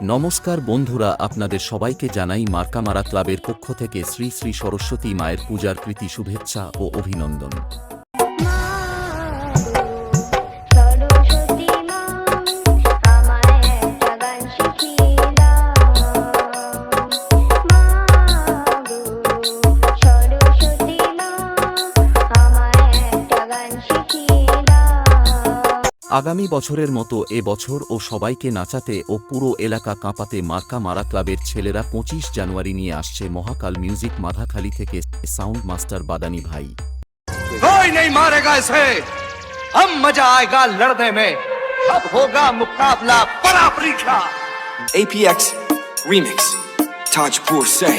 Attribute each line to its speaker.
Speaker 1: নমস্কার বন্ধুরা, আপনাদের সবাইকে জানাই মার্কামারা ক্লাবের পক্ষ থেকে শ্রী শ্রী সরস্বতী মায়ের পূজার প্রীতি শুভেচ্ছা ও অভিনন্দন। আগামী বছরের মতো এ বছর ও সবাইকে নাচাতে ও পুরো এলাকা কাঁপাতে মার্কামারা ক্লাবের ছেলেরা 25 জানুয়ারি নিয়ে আসছে মহাকাল মিউজিক মাধাখালী থেকে সাউন্ড মাস্টার বাদানি ভাই।
Speaker 2: कोई नहीं मारेगा इसे, हम मजा आएगा लड़ने में, अब होगा मुकाबला बड़ा परीक्षा।
Speaker 3: APX Remix, Tajpur Say.